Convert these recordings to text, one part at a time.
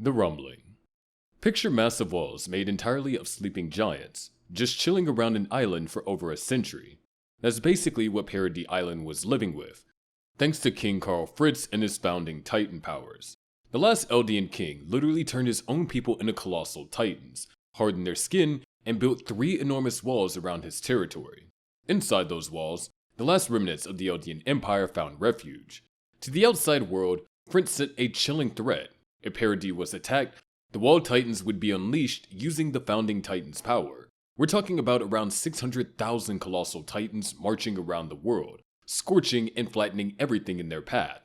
The rumbling. Picture massive walls made entirely of sleeping giants, just chilling around an island for over a century. That's basically what Paradis Island was living with, thanks to King Karl Fritz and his founding Titan powers. The last Eldian king literally turned his own people into colossal titans, hardened their skin, and built 3 enormous walls around his territory. Inside those walls, the last remnants of the Eldian Empire found refuge. To the outside world, Fritz set a chilling threat. If Paradis was attacked, the Wall Titans would be unleashed using the founding Titans' power. We're talking about around 600,000 colossal titans marching around the world, scorching and flattening everything in their path.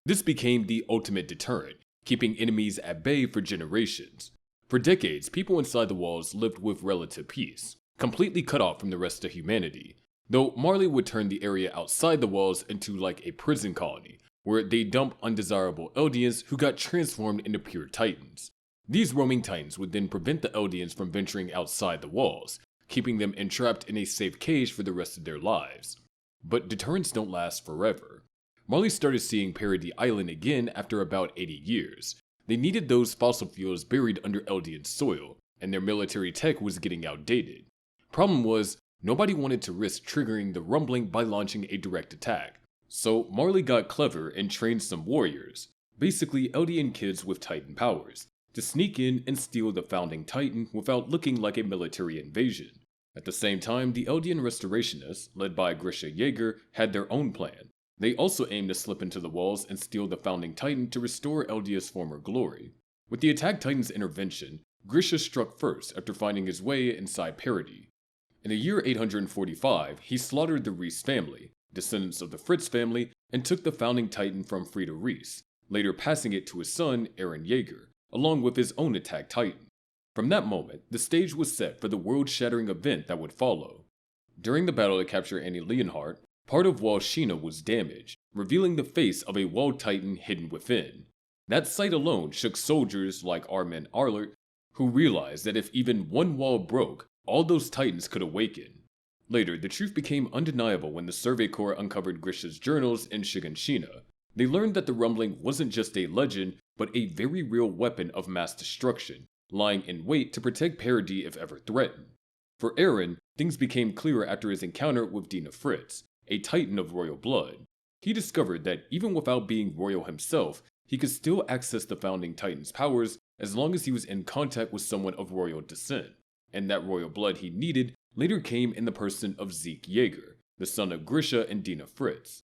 This became the ultimate deterrent, keeping enemies at bay for generations. For decades, people inside the walls lived with relative peace, completely cut off from the rest of humanity, though Marley would turn the area outside the walls into like a prison colony, where they dump undesirable Eldians who got transformed into pure titans. These roaming titans would then prevent the Eldians from venturing outside the walls, keeping them entrapped in a safe cage for the rest of their lives. But deterrents don't last forever. Marley started seeing Paradis Island again after about 80 years. They needed those fossil fuels buried under Eldian soil, and their military tech was getting outdated. Problem was, nobody wanted to risk triggering the rumbling by launching a direct attack. So Marley got clever and trained some warriors, basically Eldian kids with Titan powers, to sneak in and steal the founding Titan without looking like a military invasion. At the same time, the Eldian restorationists, led by Grisha Jaeger, had their own plan. They also aimed to slip into the walls and steal the founding Titan to restore Eldia's former glory. With the attack Titan's intervention, Grisha struck first after finding his way inside Paradis. In the year 845, he slaughtered the Reese family, descendants of the Fritz family, and took the founding Titan from Frieda Reese, later passing it to his son, Aaron Jaeger, along with his own attack Titan. From that moment, the stage was set for the world-shattering event that would follow. During the battle to capture Annie Leonhardt, part of Wall Sheena was damaged, revealing the face of a Wall Titan hidden within. That sight alone shook soldiers like Armin Arlert, who realized that if even one wall broke, all those Titans could awaken. Later, the truth became undeniable when the Survey Corps uncovered Grisha's journals in Shiganshina. They learned that the rumbling wasn't just a legend, but a very real weapon of mass destruction, lying in wait to protect Paradis if ever threatened. For Aaron, things became clearer after his encounter with Dina Fritz, a Titan of royal blood. He discovered that even without being royal himself, he could still access the founding Titan's powers as long as he was in contact with someone of royal descent, and that royal blood he needed later came in the person of Zeke Jaeger, the son of Grisha and Dina Fritz.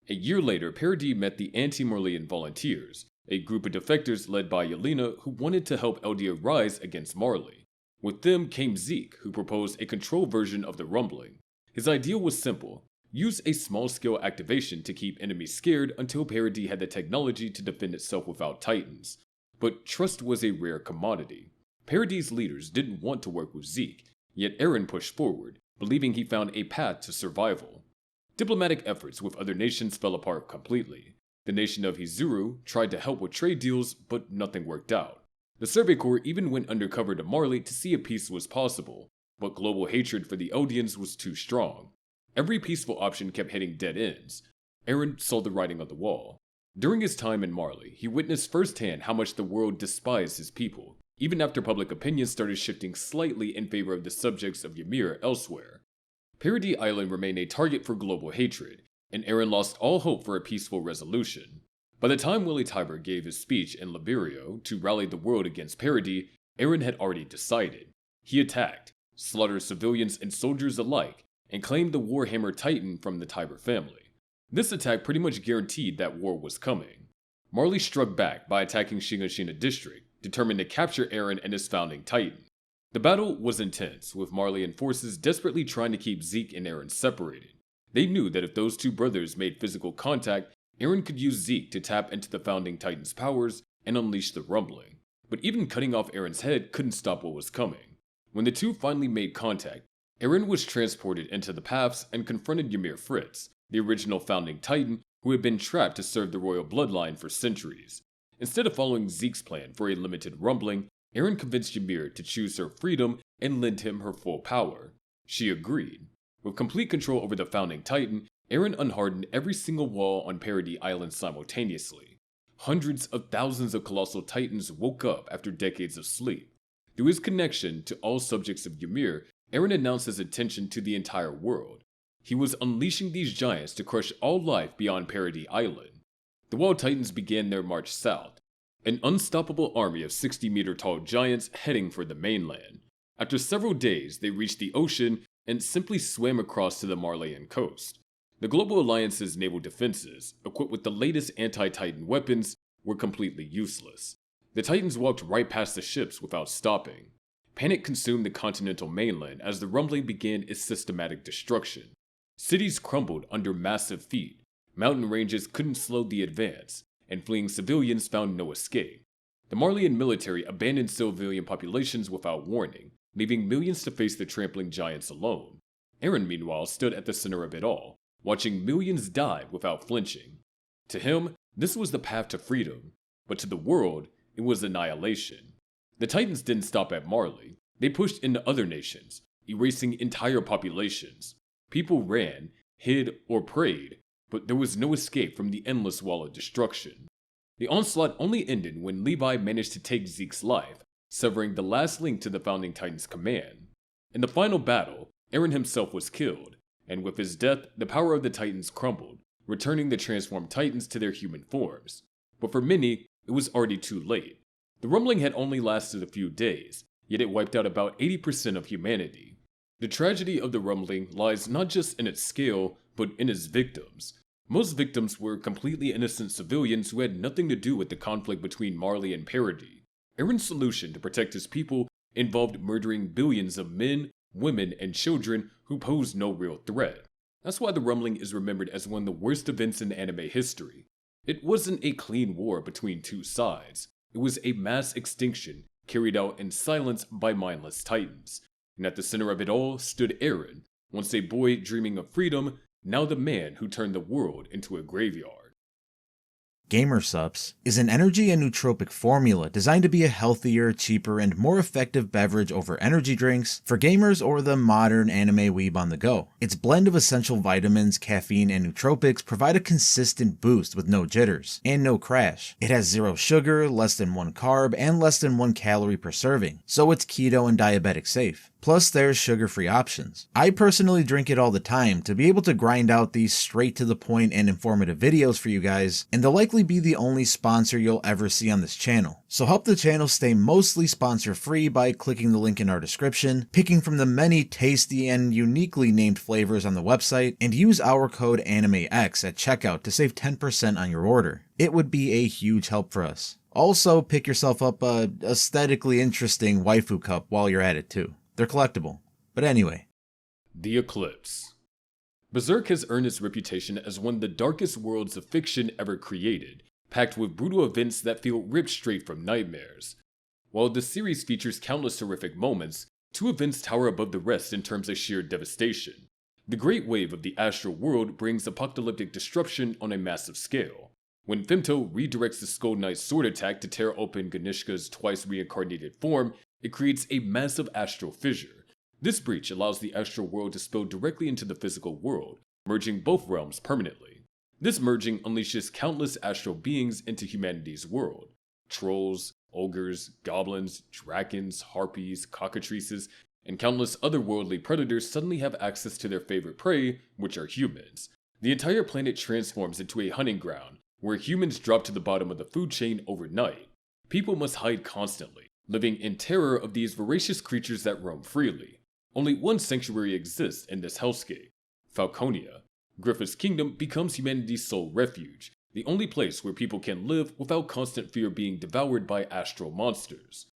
A year later, Paradis met the Anti-Marleyan Volunteers, a group of defectors led by Yelena who wanted to help Eldia rise against Marley. With them came Zeke, who proposed a control version of the rumbling. His idea was simple: use a small-scale activation to keep enemies scared until Paradis had the technology to defend itself without Titans. But trust was a rare commodity. Paradis' leaders didn't want to work with Zeke, yet Aaron pushed forward, believing he found a path to survival. Diplomatic efforts with other nations fell apart completely. The nation of Hizuru tried to help with trade deals, but nothing worked out. The Survey Corps even went undercover to Marley to see if peace was possible, but global hatred for the Eldians was too strong. Every peaceful option kept hitting dead ends. Aaron saw the writing on the wall. During his time in Marley, he witnessed firsthand how much the world despised his people, even after public opinion started shifting slightly in favor of the subjects of Ymir elsewhere. Paradis Island remained a target for global hatred, and Aaron lost all hope for a peaceful resolution. By the time Willie Tybur gave his speech in Liberio to rally the world against Paradis, Aaron had already decided. He attacked, slaughtered civilians and soldiers alike, and claimed the Warhammer Titan from the Tybur family. This attack pretty much guaranteed that war was coming. Marley struck back by attacking Shiganshina District, determined to capture Aaron and his founding Titan. The battle was intense, with Marley and forces desperately trying to keep Zeke and Aaron separated. They knew that if those two brothers made physical contact, Aaron could use Zeke to tap into the founding Titan's powers and unleash the rumbling. But even cutting off Aaron's head couldn't stop what was coming. When the two finally made contact, Aaron was transported into the paths and confronted Ymir Fritz, the original founding Titan who had been trapped to serve the royal bloodline for centuries. Instead of following Zeke's plan for a limited rumbling, Aaron convinced Ymir to choose her freedom and lend him her full power. She agreed. With complete control over the founding Titan, Aaron unhardened every single wall on Paradis Island simultaneously. hundreds of thousands of colossal titans woke up after decades of sleep. Through his connection to all subjects of Ymir, Eren announced his intention to the entire world. He was unleashing these giants to crush all life beyond Paradis Island. The Wall Titans began their march south, an unstoppable army of 60-meter-tall giants heading for the mainland. After several days, they reached the ocean and simply swam across to the Marleyan coast. The Global Alliance's naval defenses, equipped with the latest anti-Titan weapons, were completely useless. The Titans walked right past the ships without stopping. Panic consumed the continental mainland as the rumbling began its systematic destruction. Cities crumbled under massive feet, mountain ranges couldn't slow the advance, and fleeing civilians found no escape. The Marleyan military abandoned civilian populations without warning, leaving millions to face the trampling giants alone. Eren, meanwhile, stood at the center of it all, watching millions die without flinching. To him, this was the path to freedom, but to the world, it was annihilation. The Titans didn't stop at Marley. They pushed into other nations, erasing entire populations. People ran, hid, or prayed, but there was no escape from the endless wall of destruction. The onslaught only ended when Levi managed to take Zeke's life, severing the last link to the Founding Titans' command. In the final battle, Eren himself was killed, and with his death, the power of the Titans crumbled, returning the transformed Titans to their human forms. But for many, it was already too late. The rumbling had only lasted a few days, yet it wiped out about 80% of humanity. The tragedy of the rumbling lies not just in its scale, but in its victims. Most victims were completely innocent civilians who had nothing to do with the conflict between Marley and Paradis. Eren's solution to protect his people involved murdering billions of men, women, and children who posed no real threat. That's why the rumbling is remembered as one of the worst events in anime history. It wasn't a clean war between two sides. It was a mass extinction carried out in silence by mindless titans. And at the center of it all stood Eren, once a boy dreaming of freedom, now the man who turned the world into a graveyard. GamerSups is an energy and nootropic formula designed to be a healthier, cheaper, and more effective beverage over energy drinks for gamers or the modern anime weeb on the go. Its blend of essential vitamins, caffeine, and nootropics provide a consistent boost with no jitters and no crash. It has 0 sugar, less than 1 carb, and less than 1 calorie per serving, so it's keto and diabetic safe. Plus, there's sugar-free options. I personally drink it all the time to be able to grind out these straight-to-the-point and informative videos for you guys, and they'll likely be the only sponsor you'll ever see on this channel. So help the channel stay mostly sponsor-free by clicking the link in our description, picking from the many tasty and uniquely named flavors on the website, and use our code ANIMEX at checkout to save 10% on your order. It would be a huge help for us. Also, pick yourself up a aesthetically interesting waifu cup while you're at it too. They're collectible. But anyway. The Eclipse. Berserk has earned its reputation as one of the darkest worlds of fiction ever created, packed with brutal events that feel ripped straight from nightmares. While the series features countless horrific moments, 2 events tower above the rest in terms of sheer devastation. The Great Wave of the Astral World brings apocalyptic destruction on a massive scale. When Femto redirects the Skull Knight's sword attack to tear open Ganishka's twice reincarnated form, it creates a massive astral fissure. This breach allows the astral world to spill directly into the physical world, merging both realms permanently. This merging unleashes countless astral beings into humanity's world. Trolls, ogres, goblins, dragons, harpies, cockatrices, and countless otherworldly predators suddenly have access to their favorite prey, which are humans. The entire planet transforms into a hunting ground, where humans drop to the bottom of the food chain overnight. People must hide constantly, living in terror of these voracious creatures that roam freely. Only one sanctuary exists in this hellscape, Falconia. Griffith's kingdom becomes humanity's sole refuge, the only place where people can live without constant fear of being devoured by astral monsters.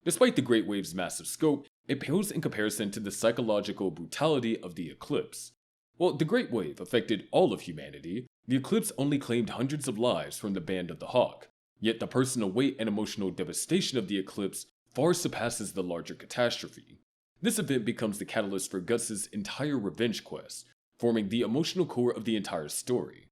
Despite the Great Wave's massive scope, it pales in comparison to the psychological brutality of the Eclipse. While the Great Wave affected all of humanity, the Eclipse only claimed hundreds of lives from the Band of the Hawk. Yet the personal weight and emotional devastation of the Eclipse far surpasses the larger catastrophe. This event becomes the catalyst for Guts' entire revenge quest, forming the emotional core of the entire story.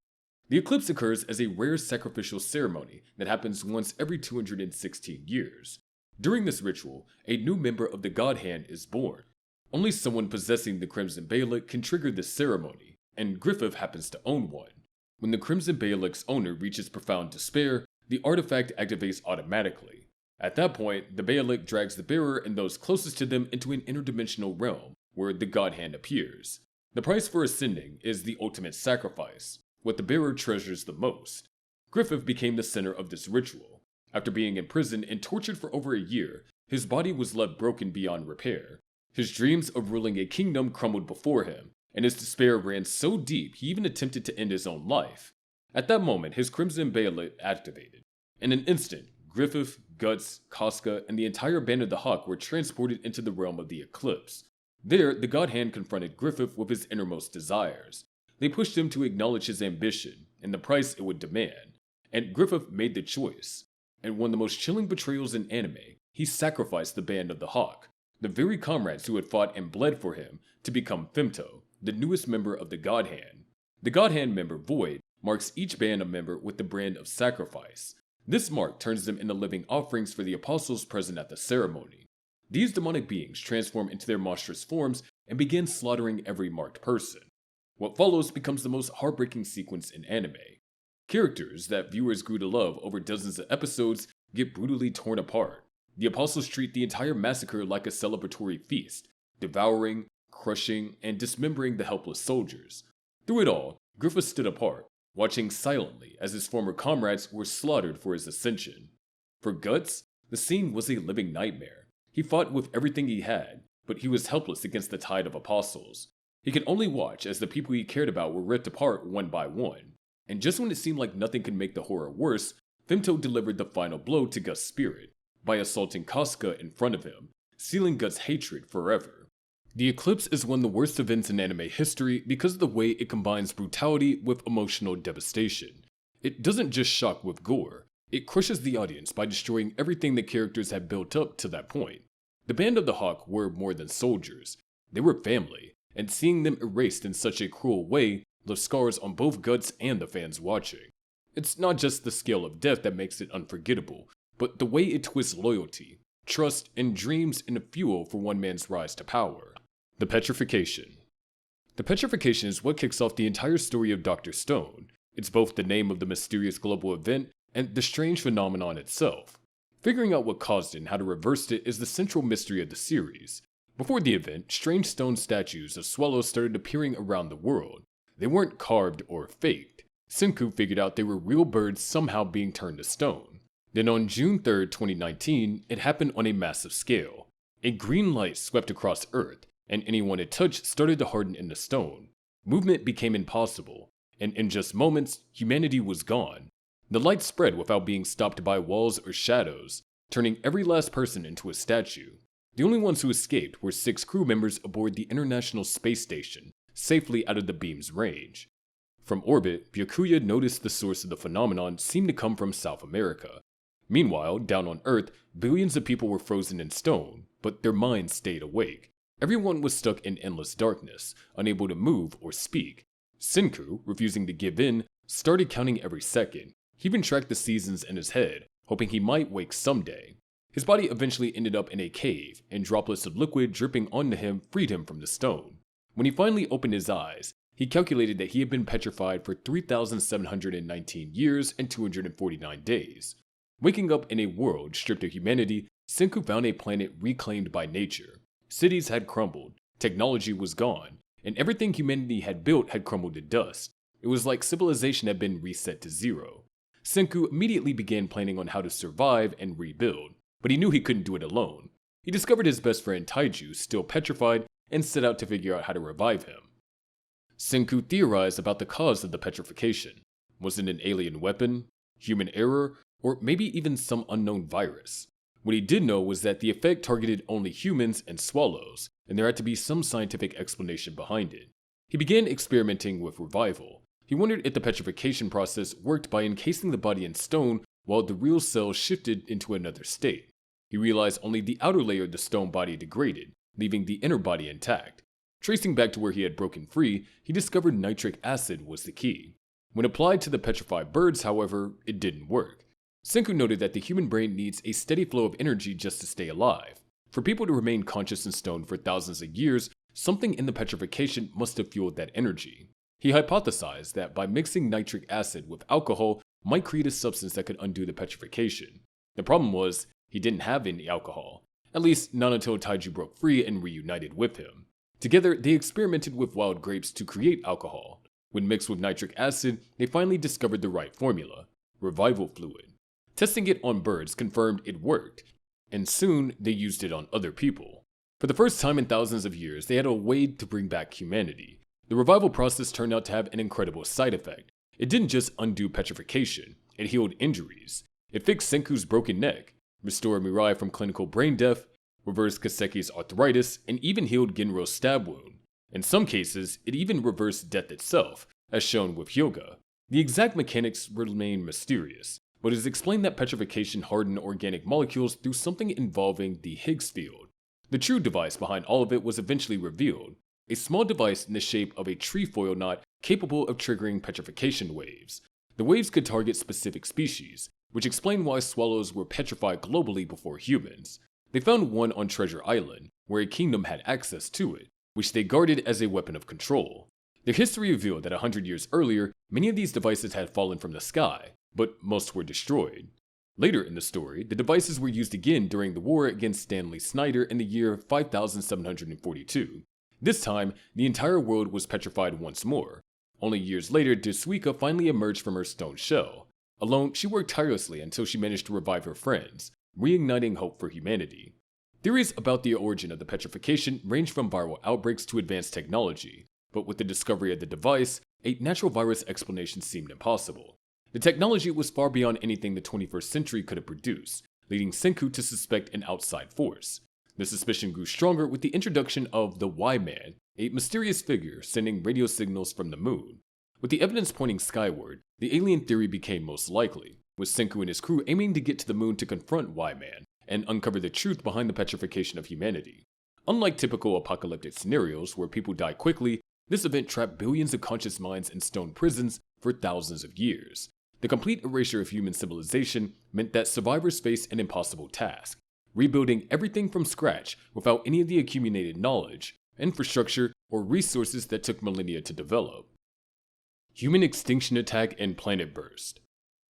The eclipse occurs as a rare sacrificial ceremony that happens once every 216 years. During this ritual, a new member of the God Hand is born. Only someone possessing the Crimson Beylik can trigger this ceremony, and Griffith happens to own one. When the Crimson Beylik's owner reaches profound despair, the artifact activates automatically. At that point, the Baalak drags the bearer and those closest to them into an interdimensional realm, where the God Hand appears. The price for ascending is the ultimate sacrifice, what the bearer treasures the most. Griffith became the center of this ritual. After being imprisoned and tortured for over a year, his body was left broken beyond repair. His dreams of ruling a kingdom crumbled before him, and his despair ran so deep he even attempted to end his own life. At that moment, his Crimson Baalak activated. In an instant, Griffith, Guts, Casca, and the entire band of the Hawk were transported into the realm of the Eclipse. There, the God Hand confronted Griffith with his innermost desires. They pushed him to acknowledge his ambition and the price it would demand, and Griffith made the choice. And one of the most chilling betrayals in anime, he sacrificed the band of the Hawk, the very comrades who had fought and bled for him, to become Femto, the newest member of the God Hand. The God Hand member, Void, marks each band a member with the brand of sacrifice. This mark turns them into living offerings for the apostles present at the ceremony. These demonic beings transform into their monstrous forms and begin slaughtering every marked person. What follows becomes the most heartbreaking sequence in anime. Characters that viewers grew to love over dozens of episodes get brutally torn apart. The apostles treat the entire massacre like a celebratory feast, devouring, crushing, and dismembering the helpless soldiers. Through it all, Griffith stood apart, watching silently as his former comrades were slaughtered for his ascension. For Guts, the scene was a living nightmare. He fought with everything he had, but he was helpless against the tide of apostles. He could only watch as the people he cared about were ripped apart one by one. And just when it seemed like nothing could make the horror worse, Femto delivered the final blow to Guts' spirit by assaulting Casca in front of him, sealing Guts' hatred forever. The Eclipse is one of the worst events in anime history because of the way it combines brutality with emotional devastation. It doesn't just shock with gore, it crushes the audience by destroying everything the characters had built up to that point. The Band of the Hawk were more than soldiers, they were family, and seeing them erased in such a cruel way left scars on both Guts and the fans watching. It's not just the scale of death that makes it unforgettable, but the way it twists loyalty, trust, and dreams into fuel for one man's rise to power. The Petrification. The Petrification is what kicks off the entire story of Dr. Stone. It's both the name of the mysterious global event and the strange phenomenon itself. Figuring out what caused it and how to reverse it is the central mystery of the series. Before the event, strange stone statues of swallows started appearing around the world. They weren't carved or faked. Senku figured out they were real birds somehow being turned to stone. Then on June 3, 2019, it happened on a massive scale. A green light swept across Earth, and anyone it touched started to harden into stone. Movement became impossible, and in just moments, humanity was gone. The light spread without being stopped by walls or shadows, turning every last person into a statue. The only ones who escaped were 6 crew members aboard the International Space Station, safely out of the beam's range. From orbit, Byakuya noticed the source of the phenomenon seemed to come from South America. Meanwhile, down on Earth, billions of people were frozen in stone, but their minds stayed awake. Everyone was stuck in endless darkness, unable to move or speak. Senku, refusing to give in, started counting every second. He even tracked the seasons in his head, hoping he might wake someday. His body eventually ended up in a cave, and droplets of liquid dripping onto him freed him from the stone. When he finally opened his eyes, he calculated that he had been petrified for 3,719 years and 249 days. Waking up in a world stripped of humanity, Senku found a planet reclaimed by nature. Cities had crumbled, technology was gone, and everything humanity had built had crumbled to dust. It was like civilization had been reset to zero. Senku immediately began planning on how to survive and rebuild, but he knew he couldn't do it alone. He discovered his best friend Taiju, still petrified, and set out to figure out how to revive him. Senku theorized about the cause of the petrification. Was it an alien weapon, human error, or maybe even some unknown virus? What he did know was that the effect targeted only humans and swallows, and there had to be some scientific explanation behind it. He began experimenting with revival. He wondered if the petrification process worked by encasing the body in stone while the real cells shifted into another state. He realized only the outer layer of the stone body degraded, leaving the inner body intact. Tracing back to where he had broken free, he discovered nitric acid was the key. When applied to the petrified birds, however, it didn't work. Senku noted that the human brain needs a steady flow of energy just to stay alive. For people to remain conscious in stone for thousands of years, something in the petrification must have fueled that energy. He hypothesized that by mixing nitric acid with alcohol, might create a substance that could undo the petrification. The problem was, he didn't have any alcohol, at least not until Taiju broke free and reunited with him. Together, they experimented with wild grapes to create alcohol. When mixed with nitric acid, they finally discovered the right formula: revival fluid. Testing it on birds confirmed it worked, and soon they used it on other people. For the first time in thousands of years, they had a way to bring back humanity. The revival process turned out to have an incredible side effect. It didn't just undo petrification, it healed injuries. It fixed Senku's broken neck, restored Mirai from clinical brain death, reversed Kaseki's arthritis, and even healed Genro's stab wound. In some cases, it even reversed death itself, as shown with Hyoga. The exact mechanics remain mysterious, but it is explained that petrification hardened organic molecules through something involving the Higgs field. The true device behind all of it was eventually revealed: a small device in the shape of a trefoil knot capable of triggering petrification waves. The waves could target specific species, which explained why swallows were petrified globally before humans. They found one on Treasure Island, where a kingdom had access to it, which they guarded as a weapon of control. Their history revealed that 100 years earlier, many of these devices had fallen from the sky, but most were destroyed. Later in the story, the devices were used again during the war against Stanley Snyder in the year 5742. This time, the entire world was petrified once more. Only years later did Suika finally emerge from her stone shell. Alone, she worked tirelessly until she managed to revive her friends, reigniting hope for humanity. Theories about the origin of the petrification range from viral outbreaks to advanced technology, but with the discovery of the device, a natural virus explanation seemed impossible. The technology was far beyond anything the 21st century could have produced, leading Senku to suspect an outside force. The suspicion grew stronger with the introduction of the Y-Man, a mysterious figure sending radio signals from the moon. With the evidence pointing skyward, the alien theory became most likely, with Senku and his crew aiming to get to the moon to confront Y-Man and uncover the truth behind the petrification of humanity. Unlike typical apocalyptic scenarios where people die quickly, this event trapped billions of conscious minds in stone prisons for thousands of years. The complete erasure of human civilization meant that survivors faced an impossible task: rebuilding everything from scratch without any of the accumulated knowledge, infrastructure, or resources that took millennia to develop. Human extinction attack and planet burst.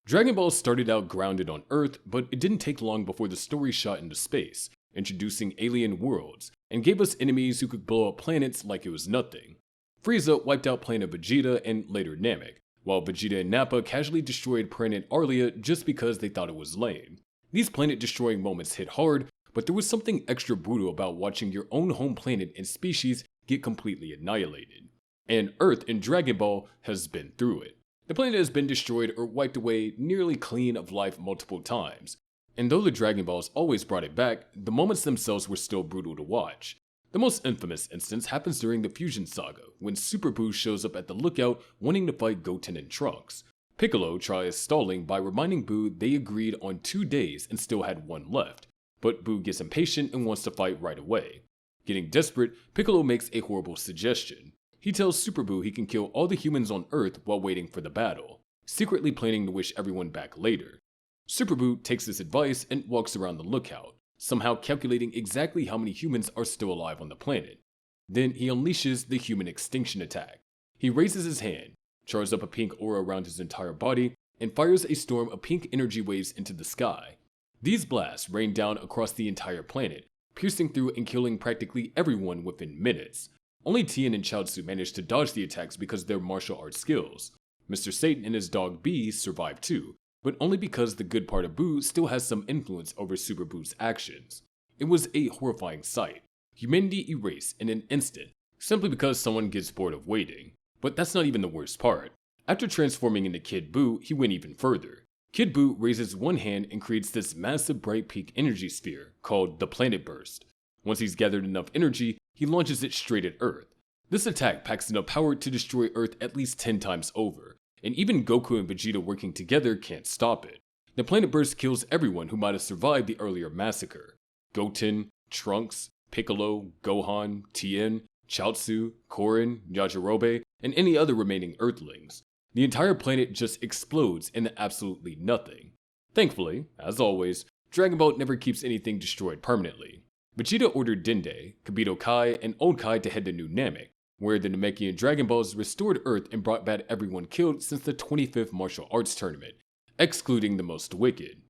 Dragon Ball started out grounded on Earth, but it didn't take long before the story shot into space, introducing alien worlds, and gave us enemies who could blow up planets like it was nothing. Frieza wiped out planet Vegeta and later Namek, while Vegeta and Nappa casually destroyed planet Arlia just because they thought it was lame. These planet-destroying moments hit hard, but there was something extra brutal about watching your own home planet and species get completely annihilated. And Earth in Dragon Ball has been through it. The planet has been destroyed or wiped away nearly clean of life multiple times. And though the Dragon Balls always brought it back, the moments themselves were still brutal to watch. The most infamous instance happens during the Fusion Saga, when Super Buu shows up at the lookout wanting to fight Goten and Trunks. Piccolo tries stalling by reminding Buu they agreed on 2 days and still had one left, but Buu gets impatient and wants to fight right away. Getting desperate, Piccolo makes a horrible suggestion. He tells Super Buu he can kill all the humans on Earth while waiting for the battle, secretly planning to wish everyone back later. Super Buu takes this advice and walks around the lookout, somehow calculating exactly how many humans are still alive on the planet. Then he unleashes the human extinction attack. He raises his hand, charges up a pink aura around his entire body, and fires a storm of pink energy waves into the sky. These blasts rain down across the entire planet, piercing through and killing practically everyone within minutes. Only Tien and Chaozu managed to dodge the attacks because of their martial arts skills. Mr. Satan and his dog Bee survived too, but only because the good part of Buu still has some influence over Super Buu's actions. It was a horrifying sight. Humanity erased in an instant, simply because someone gets bored of waiting. But that's not even the worst part. After transforming into Kid Buu, he went even further. Kid Buu raises one hand and creates this massive bright pink energy sphere called the Planet Burst. Once he's gathered enough energy, he launches it straight at Earth. This attack packs enough power to destroy Earth at least 10 times over, and even Goku and Vegeta working together can't stop it. The Planet Burst kills everyone who might have survived the earlier massacre: Goten, Trunks, Piccolo, Gohan, Tien, Chaozu, Korin, Yajirobe, and any other remaining Earthlings. The entire planet just explodes into absolutely nothing. Thankfully, as always, Dragon Ball never keeps anything destroyed permanently. Vegeta ordered Dende, Kibito Kai, and Old Kai to head to New Namek, where the Namekian Dragon Balls restored Earth and brought back everyone killed since the 25th martial arts tournament, excluding the most wicked.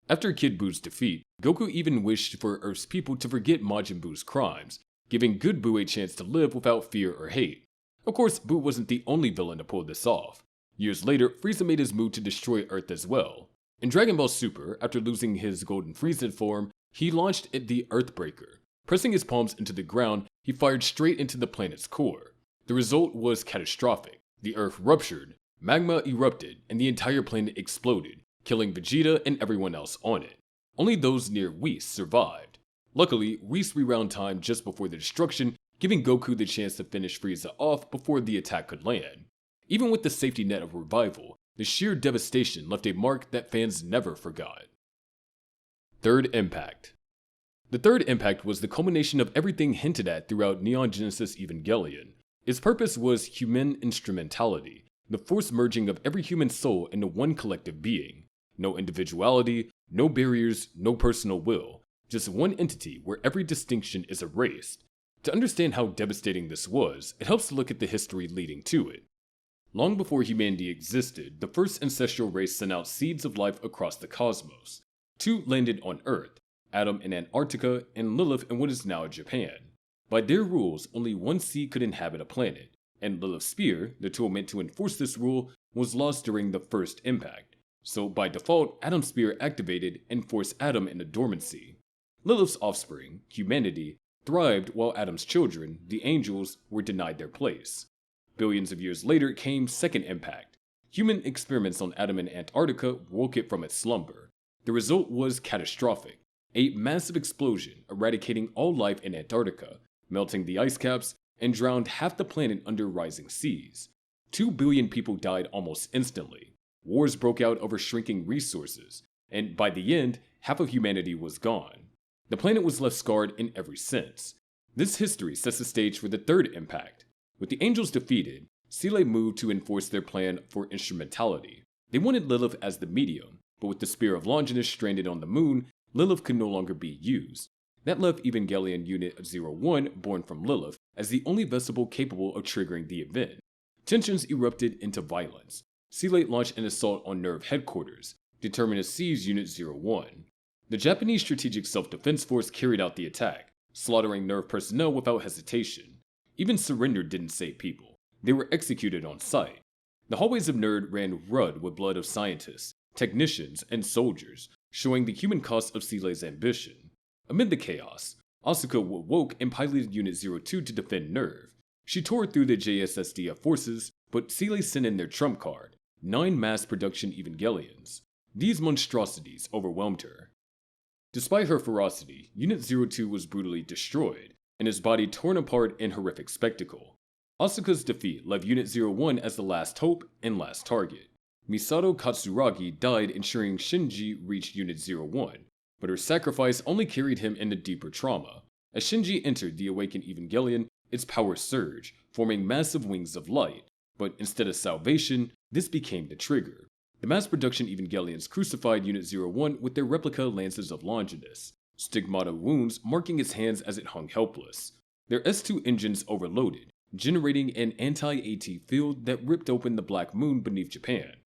After Kid Buu's defeat, Goku even wished for Earth's people to forget Majin Buu's crimes, giving good Buu a chance to live without fear or hate. Of course, Buu wasn't the only villain to pull this off. Years later, Frieza made his move to destroy Earth as well. In Dragon Ball Super, after losing his Golden Frieza form, he launched the Earthbreaker. Pressing his palms into the ground, he fired straight into the planet's core. The result was catastrophic. The Earth ruptured, magma erupted, and the entire planet exploded, killing Vegeta and everyone else on it. Only those near Whis survived. Luckily, Whis rewound time just before the destruction, giving Goku the chance to finish Frieza off before the attack could land. Even with the safety net of revival, the sheer devastation left a mark that fans never forgot. Third Impact. The Third Impact was the culmination of everything hinted at throughout Neon Genesis Evangelion. Its purpose was human instrumentality, the forced merging of every human soul into one collective being. No individuality, no barriers, no personal will, just one entity where every distinction is erased. To understand how devastating this was, it helps to look at the history leading to it. Long before humanity existed, the first ancestral race sent out seeds of life across the cosmos. Two landed on Earth, Adam in Antarctica and Lilith in what is now Japan. By their rules, only one seed could inhabit a planet, and Lilith's spear, the tool meant to enforce this rule, was lost during the First Impact. So by default, Adam's spear activated and forced Adam into dormancy. Lilith's offspring, humanity, thrived while Adam's children, the angels, were denied their place. Billions of years later came Second Impact. Human experiments on Adam in Antarctica woke it from its slumber. The result was catastrophic. A massive explosion eradicating all life in Antarctica, melting the ice caps, and drowned half the planet under rising seas. 2 billion people died almost instantly. Wars broke out over shrinking resources, and by the end, half of humanity was gone. The planet was left scarred in every sense. This history sets the stage for the Third Impact. With the angels defeated, Seele moved to enforce their plan for instrumentality. They wanted Lilith as the medium, but with the Spear of Longinus stranded on the moon, Lilith could no longer be used. That left Evangelion Unit 01, born from Lilith, as the only vessel capable of triggering the event. Tensions erupted into violence. Seele launched an assault on NERV headquarters, determined to seize Unit 01. The Japanese Strategic Self-Defense Force carried out the attack, slaughtering NERV personnel without hesitation. Even surrender didn't save people. They were executed on sight. The hallways of NERV ran red with blood of scientists, technicians, and soldiers, showing the human cost of Seele's ambition. Amid the chaos, Asuka awoke and piloted Unit 02 to defend NERV. She tore through the JSSDF forces, but Seele sent in their trump card, 9 mass production Evangelions. These monstrosities overwhelmed her. Despite her ferocity, Unit 02 was brutally destroyed, and his body torn apart in horrific spectacle. Asuka's defeat left Unit 01 as the last hope and last target. Misato Katsuragi died ensuring Shinji reached Unit 01, but her sacrifice only carried him into deeper trauma. As Shinji entered the awakened Evangelion, its power surged, forming massive wings of light. But instead of salvation, this became the trigger. The mass production Evangelions crucified Unit 01 with their replica lances of Longinus, stigmata wounds marking its hands as it hung helpless. Their S2 engines overloaded, generating an anti-AT field that ripped open the black moon beneath Japan.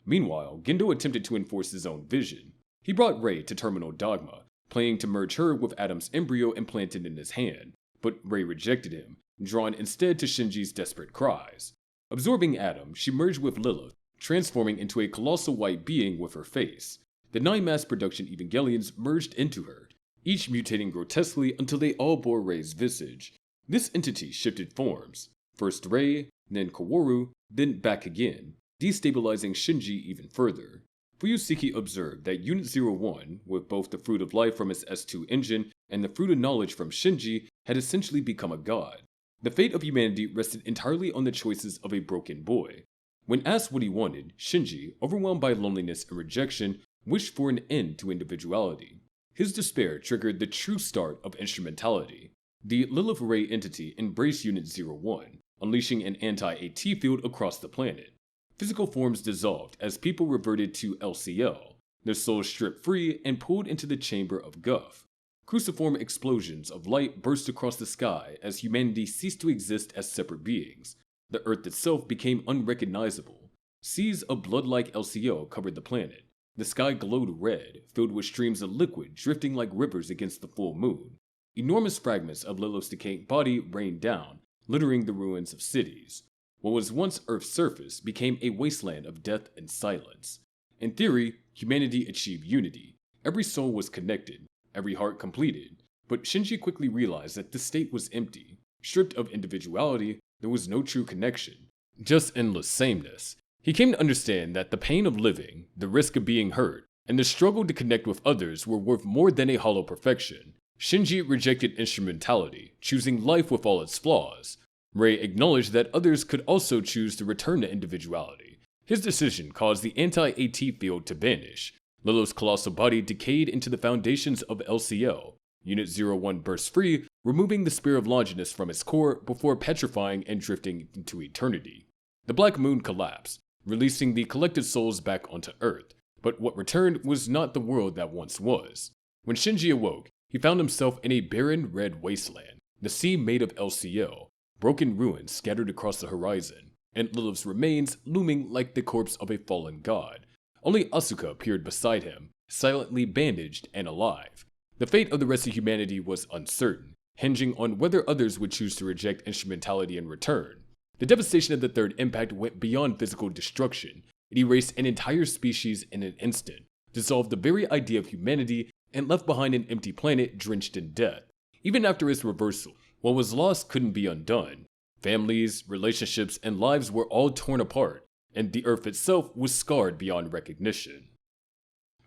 Meanwhile, Gendo attempted to enforce his own vision. He brought Rei to Terminal Dogma, planning to merge her with Adam's embryo implanted in his hand, but Rei rejected him, drawn instead to Shinji's desperate cries. Absorbing Adam, she merged with Lilith, transforming into a colossal white being with her face. The 9 mass production Evangelions merged into her, each mutating grotesquely until they all bore Rei's visage. This entity shifted forms, first Rei, then Kaworu, then back again, destabilizing Shinji even further. Fuyuseki observed that Unit 01, with both the fruit of life from its S2 engine and the fruit of knowledge from Shinji, had essentially become a god. The fate of humanity rested entirely on the choices of a broken boy. When asked what he wanted, Shinji, overwhelmed by loneliness and rejection, wished for an end to individuality. His despair triggered the true start of instrumentality. The Lilith Rei entity embraced Unit 01, unleashing an anti-AT field across the planet. Physical forms dissolved as people reverted to LCL, their souls stripped free and pulled into the chamber of Guff. Cruciform explosions of light burst across the sky as humanity ceased to exist as separate beings. The Earth itself became unrecognizable. Seas of blood-like LCL covered the planet. The sky glowed red, filled with streams of liquid drifting like rivers against the full moon. Enormous fragments of Lilith's decaying body rained down, littering the ruins of cities. What was once Earth's surface became a wasteland of death and silence. In theory, humanity achieved unity. Every soul was connected, every heart completed. But Shinji quickly realized that this state was empty. Stripped of individuality, there was no true connection, just endless sameness. He came to understand that the pain of living, the risk of being hurt, and the struggle to connect with others were worth more than a hollow perfection. Shinji rejected instrumentality, choosing life with all its flaws. Rei acknowledged that others could also choose to return to individuality. His decision caused the anti-AT field to vanish. Lilith's colossal body decayed into the foundations of LCL. Unit 01 burst free, removing the Spear of Longinus from its core before petrifying and drifting into eternity. The Black Moon collapsed, releasing the collected souls back onto Earth, but what returned was not the world that once was. When Shinji awoke, he found himself in a barren red wasteland, the sea made of LCL, broken ruins scattered across the horizon, and Lilith's remains looming like the corpse of a fallen god. Only Asuka appeared beside him, silently bandaged and alive. The fate of the rest of humanity was uncertain, hinging on whether others would choose to reject instrumentality in return. The devastation of the third impact went beyond physical destruction. It erased an entire species in an instant, dissolved the very idea of humanity, and left behind an empty planet drenched in death. Even after its reversal, what was lost couldn't be undone. Families, relationships, and lives were all torn apart, and the Earth itself was scarred beyond recognition.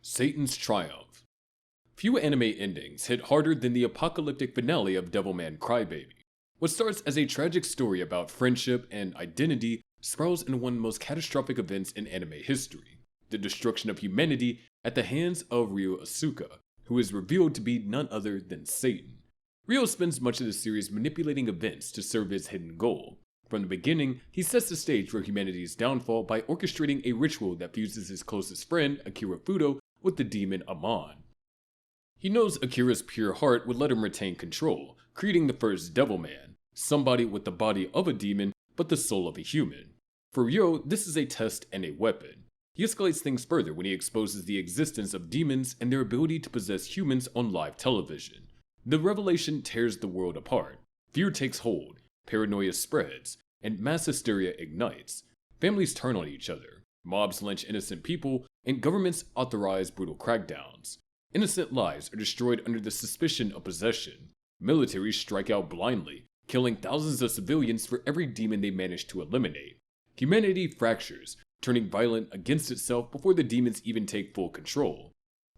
Satan's Triumph. Few anime endings hit harder than the apocalyptic finale of Devilman Crybaby. What starts as a tragic story about friendship and identity spirals into one of the most catastrophic events in anime history, the destruction of humanity at the hands of Ryo Asuka, who is revealed to be none other than Satan. Ryo spends much of the series manipulating events to serve his hidden goal. From the beginning, he sets the stage for humanity's downfall by orchestrating a ritual that fuses his closest friend, Akira Fudo, with the demon Amon. He knows Akira's pure heart would let him retain control, creating the first Devilman, somebody with the body of a demon but the soul of a human. For Ryo, this is a test and a weapon. He escalates things further when he exposes the existence of demons and their ability to possess humans on live television. The revelation tears the world apart. Fear takes hold, paranoia spreads, and mass hysteria ignites. Families turn on each other, mobs lynch innocent people, and governments authorize brutal crackdowns. Innocent lives are destroyed under the suspicion of possession. Militaries strike out blindly, killing thousands of civilians for every demon they manage to eliminate. Humanity fractures, turning violent against itself before the demons even take full control.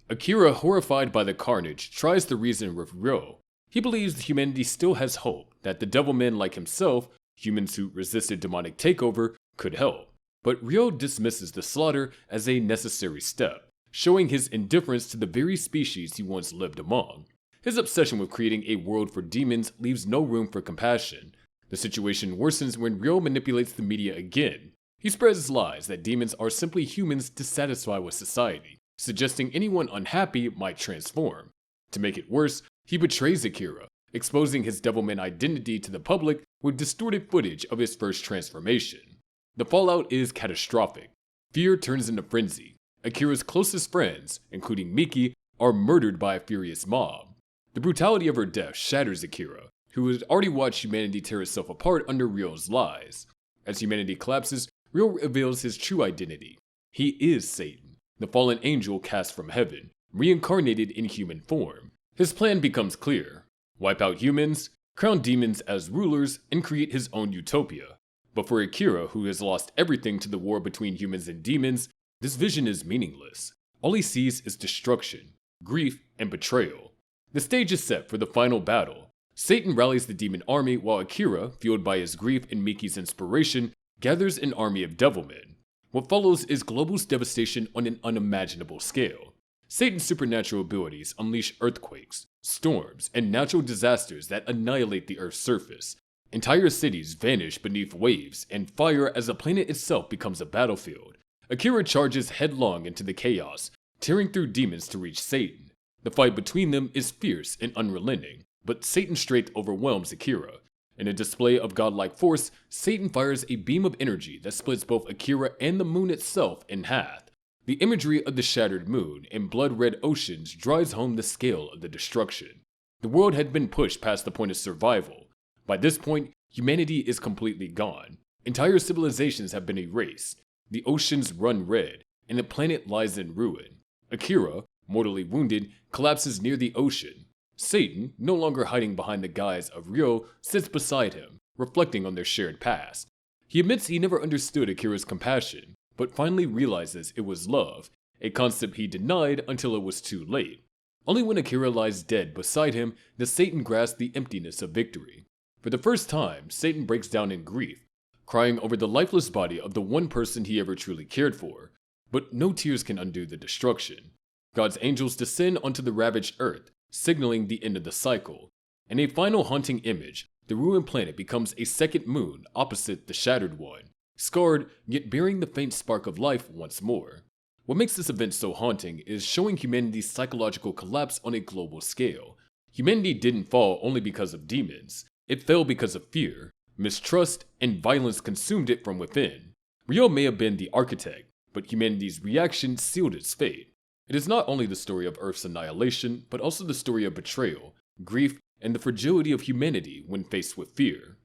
Akira, horrified by the carnage, tries to reason with Ryo. He believes that humanity still has hope, that the Devilmen like himself, humans who resisted demonic takeover, could help. But Ryo dismisses the slaughter as a necessary step, showing his indifference to the very species he once lived among. His obsession with creating a world for demons leaves no room for compassion. The situation worsens when Ryo manipulates the media again. He spreads lies that demons are simply humans dissatisfied with society, suggesting anyone unhappy might transform. To make it worse, he betrays Akira, exposing his Devilman identity to the public with distorted footage of his first transformation. The fallout is catastrophic. Fear turns into frenzy. Akira's closest friends, including Miki, are murdered by a furious mob. The brutality of her death shatters Akira, who had already watched humanity tear itself apart under Ryo's lies. As humanity collapses, Ryo reveals his true identity. He is Satan, the fallen angel cast from heaven, reincarnated in human form. His plan becomes clear: wipe out humans, crown demons as rulers, and create his own utopia. But for Akira, who has lost everything to the war between humans and demons, this vision is meaningless. All he sees is destruction, grief, and betrayal. The stage is set for the final battle. Satan rallies the demon army while Akira, fueled by his grief and Miki's inspiration, gathers an army of Devilmen. What follows is global devastation on an unimaginable scale. Satan's supernatural abilities unleash earthquakes, storms, and natural disasters that annihilate the Earth's surface. Entire cities vanish beneath waves and fire as the planet itself becomes a battlefield. Akira charges headlong into the chaos, tearing through demons to reach Satan. The fight between them is fierce and unrelenting, but Satan's strength overwhelms Akira. In a display of godlike force, Satan fires a beam of energy that splits both Akira and the moon itself in half. The imagery of the shattered moon and blood-red oceans drives home the scale of the destruction. The world had been pushed past the point of survival. By this point, humanity is completely gone. Entire civilizations have been erased. The oceans run red, and the planet lies in ruin. Akira, mortally wounded, collapses near the ocean. Satan, no longer hiding behind the guise of Ryo, sits beside him, reflecting on their shared past. He admits he never understood Akira's compassion, but finally realizes it was love, a concept he denied until it was too late. Only when Akira lies dead beside him does Satan grasp the emptiness of victory. For the first time, Satan breaks down in grief, crying over the lifeless body of the one person he ever truly cared for. But no tears can undo the destruction. God's angels descend onto the ravaged earth, signaling the end of the cycle. In a final haunting image, the ruined planet becomes a second moon opposite the shattered one, scarred yet bearing the faint spark of life once more. What makes this event so haunting is showing humanity's psychological collapse on a global scale. Humanity didn't fall only because of demons. It fell because of fear, mistrust, and violence consumed it from within. Ryo may have been the architect, but humanity's reaction sealed its fate. It is not only the story of Earth's annihilation, but also the story of betrayal, grief, and the fragility of humanity when faced with fear.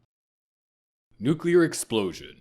Nuclear explosion.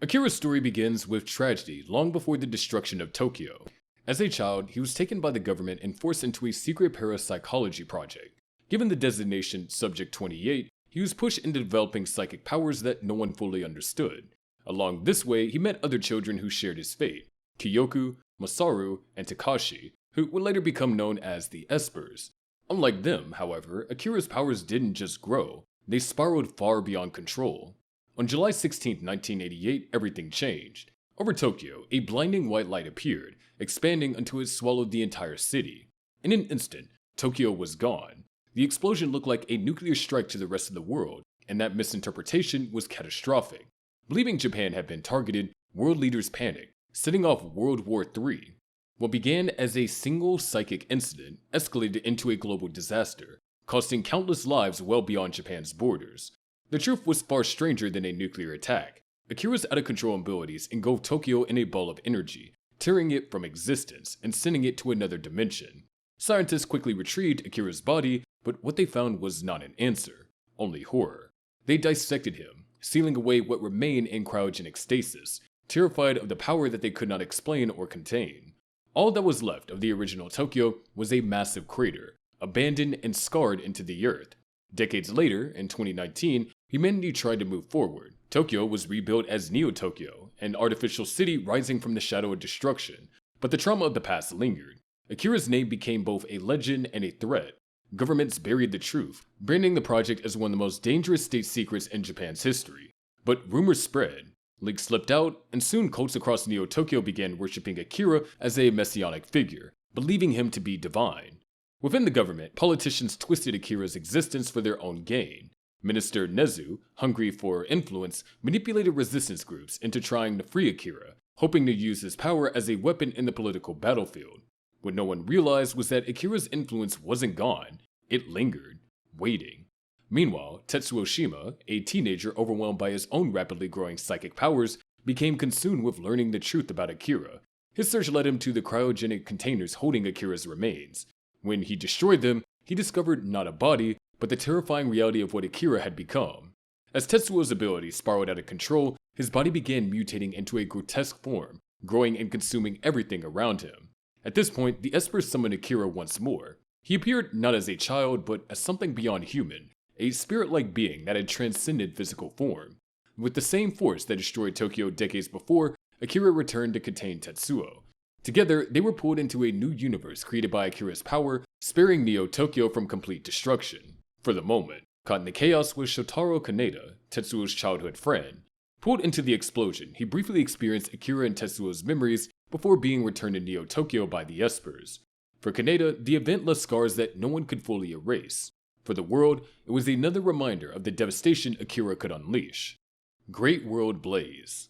Akira's story begins with tragedy long before the destruction of Tokyo. As a child, he was taken by the government and forced into a secret parapsychology project. Given the designation Subject 28, he was pushed into developing psychic powers that no one fully understood. Along this way, he met other children who shared his fate: Kyoku, Masaru, and Takashi, who would later become known as the Espers. Unlike them, however, Akira's powers didn't just grow, they spiraled far beyond control. On July 16, 1988, everything changed. Over Tokyo, a blinding white light appeared, expanding until it swallowed the entire city. In an instant, Tokyo was gone. The explosion looked like a nuclear strike to the rest of the world, and that misinterpretation was catastrophic. Believing Japan had been targeted, world leaders panicked, setting off World War III. What began as a single psychic incident escalated into a global disaster, costing countless lives well beyond Japan's borders. The truth was far stranger than a nuclear attack. Akira's out-of-control abilities engulfed Tokyo in a ball of energy, tearing it from existence and sending it to another dimension. Scientists quickly retrieved Akira's body, but what they found was not an answer, only horror. They dissected him, sealing away what remained in cryogenic stasis, terrified of the power that they could not explain or contain. All that was left of the original Tokyo was a massive crater, abandoned and scarred into the earth. Decades later, in 2019, humanity tried to move forward. Tokyo was rebuilt as Neo-Tokyo, an artificial city rising from the shadow of destruction. But the trauma of the past lingered. Akira's name became both a legend and a threat. Governments buried the truth, branding the project as one of the most dangerous state secrets in Japan's history. But rumors spread. Leaks slipped out, and soon cults across Neo-Tokyo began worshipping Akira as a messianic figure, believing him to be divine. Within the government, politicians twisted Akira's existence for their own gain. Minister Nezu, hungry for influence, manipulated resistance groups into trying to free Akira, hoping to use his power as a weapon in the political battlefield. What no one realized was that Akira's influence wasn't gone, it lingered, waiting. Meanwhile, Tetsuo Shima, a teenager overwhelmed by his own rapidly growing psychic powers, became consumed with learning the truth about Akira. His search led him to the cryogenic containers holding Akira's remains. When he destroyed them, he discovered not a body, but the terrifying reality of what Akira had become. As Tetsuo's abilities spiraled out of control, his body began mutating into a grotesque form, growing and consuming everything around him. At this point, the Espers summoned Akira once more. He appeared not as a child, but as something beyond human, a spirit-like being that had transcended physical form. With the same force that destroyed Tokyo decades before, Akira returned to contain Tetsuo. Together, they were pulled into a new universe created by Akira's power, sparing Neo-Tokyo from complete destruction. For the moment, caught in the chaos was Shotaro Kaneda, Tetsuo's childhood friend. Pulled into the explosion, he briefly experienced Akira and Tetsuo's memories before being returned to Neo-Tokyo by the Espers. For Kaneda, the event left scars that no one could fully erase. For the world, it was another reminder of the devastation Akira could unleash. Great World Blaze.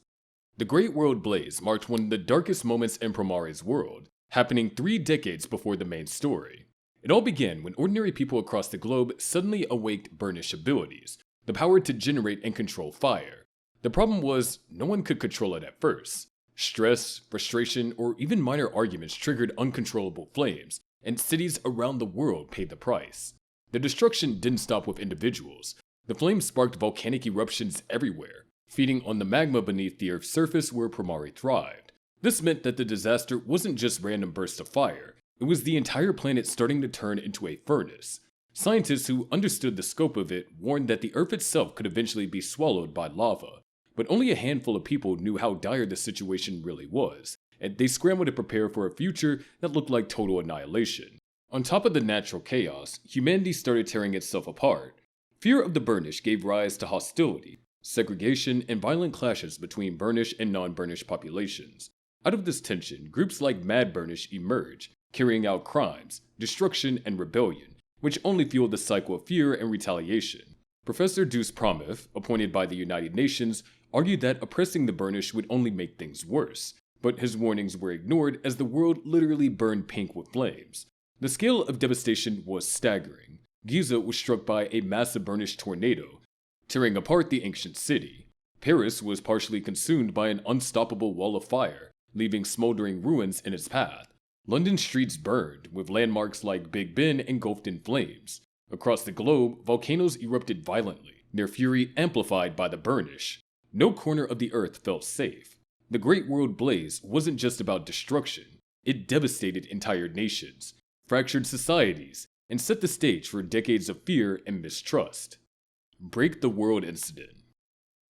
The Great World Blaze marked one of the darkest moments in Promare's world, happening 3 decades before the main story. It all began when ordinary people across the globe suddenly awaked burnish abilities, the power to generate and control fire. The problem was, no one could control it at first. Stress, frustration, or even minor arguments triggered uncontrollable flames, and cities around the world paid the price. The destruction didn't stop with individuals. The flames sparked volcanic eruptions everywhere, feeding on the magma beneath the Earth's surface where Primari thrived. This meant that the disaster wasn't just random bursts of fire, it was the entire planet starting to turn into a furnace. Scientists who understood the scope of it warned that the Earth itself could eventually be swallowed by lava, but only a handful of people knew how dire the situation really was, and they scrambled to prepare for a future that looked like total annihilation. On top of the natural chaos, humanity started tearing itself apart. Fear of the Burnish gave rise to hostility, segregation, and violent clashes between Burnish and non-Burnish populations. Out of this tension, groups like Mad Burnish emerge, carrying out crimes, destruction, and rebellion, which only fueled the cycle of fear and retaliation. Professor Deuce Prometh, appointed by the United Nations, argued that oppressing the Burnish would only make things worse, but his warnings were ignored as the world literally burned pink with flames. The scale of devastation was staggering. Giza was struck by a massive Burnish tornado, tearing apart the ancient city. Paris was partially consumed by an unstoppable wall of fire, leaving smoldering ruins in its path. London streets burned, with landmarks like Big Ben engulfed in flames. Across the globe, volcanoes erupted violently, their fury amplified by the Burnish. No corner of the earth felt safe. The Great World Blaze wasn't just about destruction, it devastated entire nations, fractured societies, and set the stage for decades of fear and mistrust. Break the World Incident.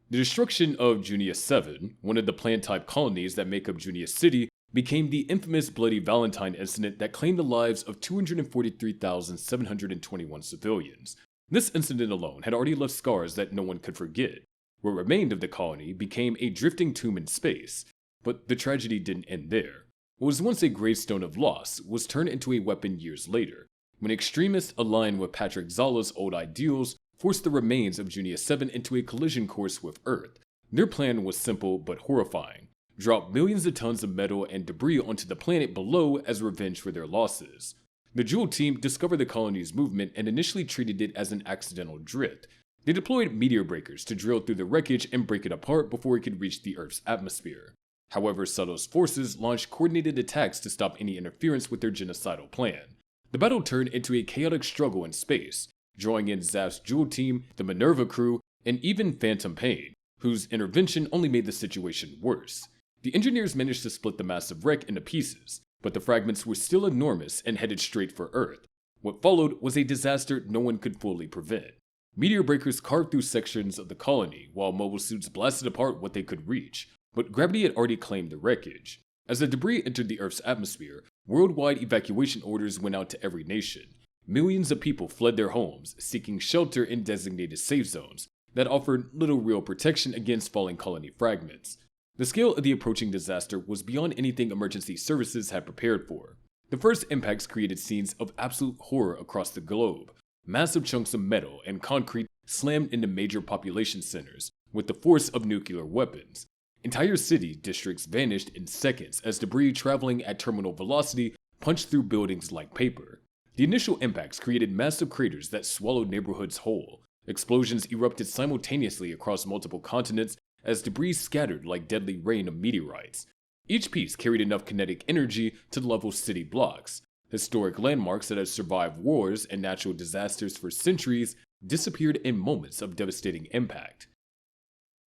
The destruction of Junia 7, one of the plant-type colonies that make up Junia City, became the infamous Bloody Valentine incident that claimed the lives of 243,721 civilians. This incident alone had already left scars that no one could forget. What remained of the colony became a drifting tomb in space, but the tragedy didn't end there. What was once a gravestone of loss was turned into a weapon years later, when extremists aligned with Patrick Zala's old ideals forced the remains of Junia 7 into a collision course with Earth. Their plan was simple but horrifying: drop millions of tons of metal and debris onto the planet below as revenge for their losses. The Jewel team discovered the colony's movement and initially treated it as an accidental drift. They deployed meteor breakers to drill through the wreckage and break it apart before it could reach the Earth's atmosphere. However, Sato's forces launched coordinated attacks to stop any interference with their genocidal plan. The battle turned into a chaotic struggle in space, drawing in Zaf's Jewel team, the Minerva crew, and even Phantom Pain, whose intervention only made the situation worse. The engineers managed to split the massive wreck into pieces, but the fragments were still enormous and headed straight for Earth. What followed was a disaster no one could fully prevent. Meteor breakers carved through sections of the colony, while mobile suits blasted apart what they could reach, but gravity had already claimed the wreckage. As the debris entered the Earth's atmosphere, worldwide evacuation orders went out to every nation. Millions of people fled their homes, seeking shelter in designated safe zones that offered little real protection against falling colony fragments. The scale of the approaching disaster was beyond anything emergency services had prepared for. The first impacts created scenes of absolute horror across the globe. Massive chunks of metal and concrete slammed into major population centers with the force of nuclear weapons. Entire city districts vanished in seconds as debris traveling at terminal velocity punched through buildings like paper. The initial impacts created massive craters that swallowed neighborhoods whole. Explosions erupted simultaneously across multiple continents as debris scattered like deadly rain of meteorites. Each piece carried enough kinetic energy to level city blocks. Historic landmarks that had survived wars and natural disasters for centuries disappeared in moments of devastating impact.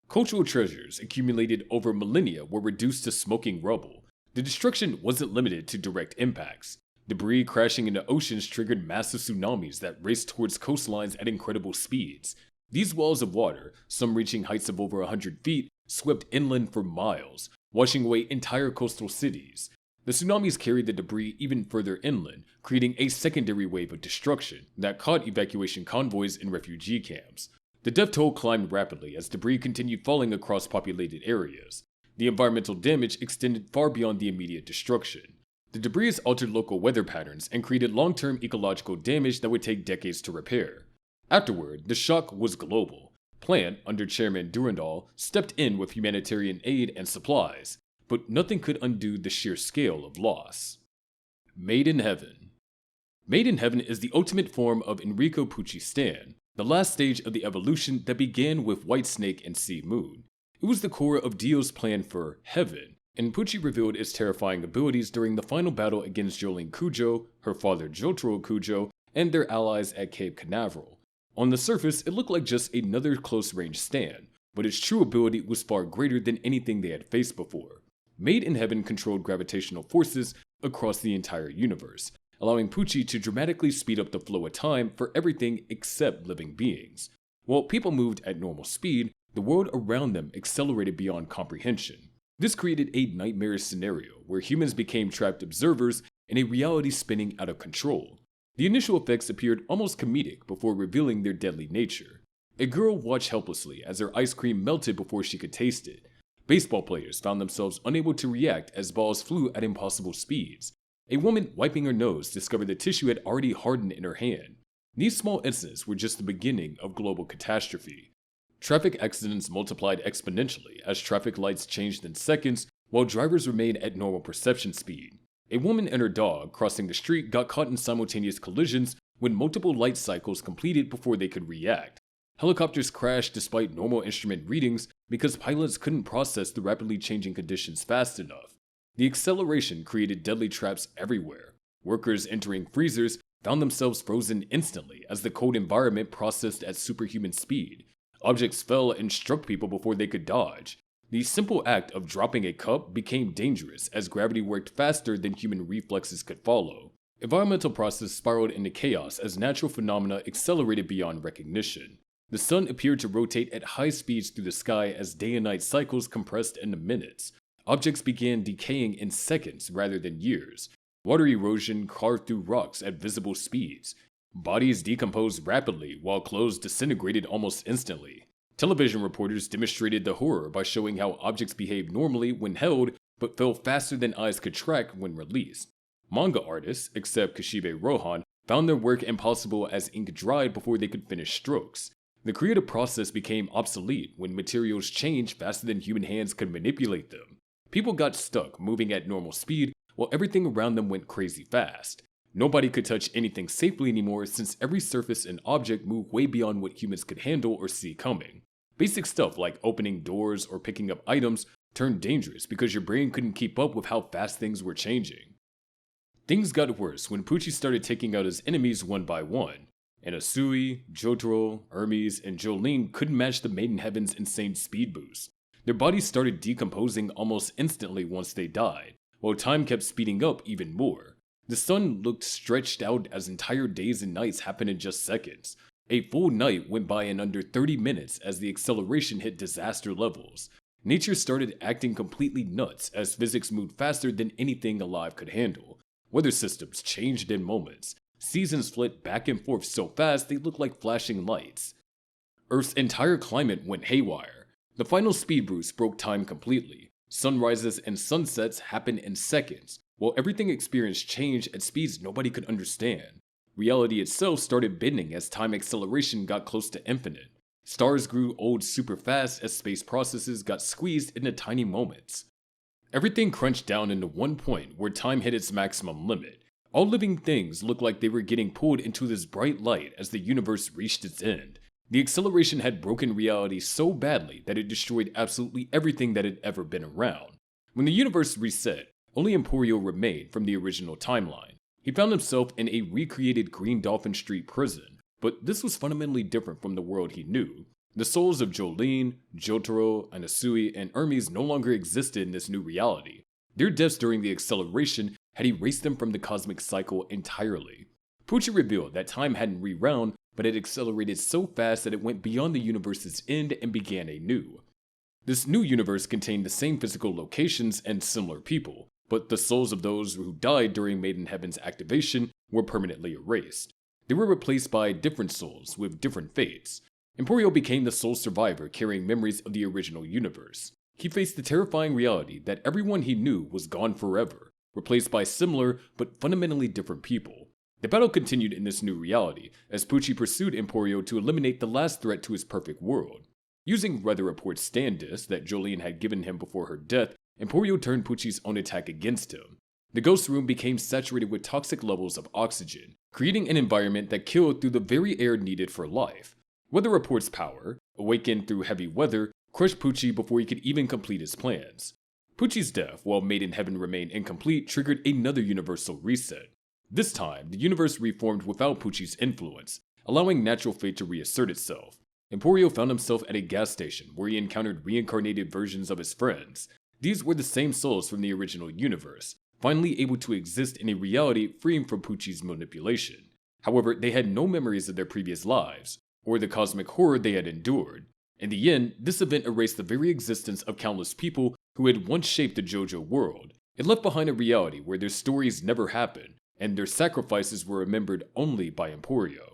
Cultural treasures accumulated over millennia were reduced to smoking rubble. The destruction wasn't limited to direct impacts. Debris crashing into oceans triggered massive tsunamis that raced towards coastlines at incredible speeds. These walls of water, some reaching heights of over 100 feet, swept inland for miles, washing away entire coastal cities. The tsunamis carried the debris even further inland, creating a secondary wave of destruction that caught evacuation convoys and refugee camps. The death toll climbed rapidly as debris continued falling across populated areas. The environmental damage extended far beyond the immediate destruction. The debris altered local weather patterns and created long-term ecological damage that would take decades to repair. Afterward, the shock was global. Plant, under Chairman Durandal, stepped in with humanitarian aid and supplies, but nothing could undo the sheer scale of loss. Made in Heaven. Made in Heaven is the ultimate form of Enrico Pucci's Stan, the last stage of the evolution that began with White Snake and Sea Moon. It was the core of Dio's plan for Heaven, and Pucci revealed its terrifying abilities during the final battle against Jolene Cujo, her father Jotaro Cujo, and their allies at Cape Canaveral. On the surface, it looked like just another close-range stand, but its true ability was far greater than anything they had faced before. Made in Heaven controlled gravitational forces across the entire universe, allowing Pucci to dramatically speed up the flow of time for everything except living beings. While people moved at normal speed, the world around them accelerated beyond comprehension. This created a nightmarish scenario where humans became trapped observers in a reality spinning out of control. The initial effects appeared almost comedic before revealing their deadly nature. A girl watched helplessly as her ice cream melted before she could taste it. Baseball players found themselves unable to react as balls flew at impossible speeds. A woman wiping her nose discovered the tissue had already hardened in her hand. These small incidents were just the beginning of global catastrophe. Traffic accidents multiplied exponentially as traffic lights changed in seconds while drivers remained at normal perception speed. A woman and her dog crossing the street got caught in simultaneous collisions when multiple light cycles completed before they could react. Helicopters crashed despite normal instrument readings because pilots couldn't process the rapidly changing conditions fast enough. The acceleration created deadly traps everywhere. Workers entering freezers found themselves frozen instantly as the cold environment processed at superhuman speed. Objects fell and struck people before they could dodge. The simple act of dropping a cup became dangerous as gravity worked faster than human reflexes could follow. Environmental processes spiraled into chaos as natural phenomena accelerated beyond recognition. The sun appeared to rotate at high speeds through the sky as day and night cycles compressed into minutes. Objects began decaying in seconds rather than years. Water erosion carved through rocks at visible speeds. Bodies decomposed rapidly while clothes disintegrated almost instantly. Television reporters demonstrated the horror by showing how objects behaved normally when held but fell faster than eyes could track when released. Manga artists, except Kashibe Rohan, found their work impossible as ink dried before they could finish strokes. The creative process became obsolete when materials changed faster than human hands could manipulate them. People got stuck moving at normal speed while everything around them went crazy fast. Nobody could touch anything safely anymore since every surface and object moved way beyond what humans could handle or see coming. Basic stuff like opening doors or picking up items turned dangerous because your brain couldn't keep up with how fast things were changing. Things got worse when Pucci started taking out his enemies one by one. Anasui, Jotaro, Hermes, and Jolene couldn't match the Maiden Heaven's insane speed boost. Their bodies started decomposing almost instantly once they died, while time kept speeding up even more. The sun looked stretched out as entire days and nights happened in just seconds. A full night went by in under 30 minutes as the acceleration hit disaster levels. Nature started acting completely nuts as physics moved faster than anything alive could handle. Weather systems changed in moments. Seasons flit back and forth so fast they looked like flashing lights. Earth's entire climate went haywire. The final speed boost broke time completely. Sunrises and sunsets happened in seconds, while everything experienced change at speeds nobody could understand. Reality itself started bending as time acceleration got close to infinite. Stars grew old super fast as space processes got squeezed into tiny moments. Everything crunched down into one point where time hit its maximum limit. All living things looked like they were getting pulled into this bright light as the universe reached its end. The acceleration had broken reality so badly that it destroyed absolutely everything that had ever been around. When the universe reset, only Emporio remained from the original timeline. He found himself in a recreated Green Dolphin Street prison, but this was fundamentally different from the world he knew. The souls of Jolene, Jotaro, Anasui, and Hermes no longer existed in this new reality. Their deaths during the acceleration had erased them from the cosmic cycle entirely. Pucci revealed that time hadn't rewound, but had accelerated so fast that it went beyond the universe's end and began anew. This new universe contained the same physical locations and similar people, but the souls of those who died during Maiden Heaven's activation were permanently erased. They were replaced by different souls with different fates. Emporio became the sole survivor carrying memories of the original universe. He faced the terrifying reality that everyone he knew was gone forever, replaced by similar but fundamentally different people. The battle continued in this new reality as Pucci pursued Emporio to eliminate the last threat to his perfect world. Using Weather Report's stand disc that Jolene had given him before her death, Emporio turned Pucci's own attack against him. The ghost room became saturated with toxic levels of oxygen, creating an environment that killed through the very air needed for life. Weather Report's power, awakened through heavy weather, crushed Pucci before he could even complete his plans. Pucci's death, while Made in Heaven remained incomplete, triggered another universal reset. This time, the universe reformed without Pucci's influence, allowing natural fate to reassert itself. Emporio found himself at a gas station where he encountered reincarnated versions of his friends. These were the same souls from the original universe, finally able to exist in a reality free from Pucci's manipulation. However, they had no memories of their previous lives, or the cosmic horror they had endured. In the end, this event erased the very existence of countless people who had once shaped the JoJo world. It left behind a reality where their stories never happened, and their sacrifices were remembered only by Emporio.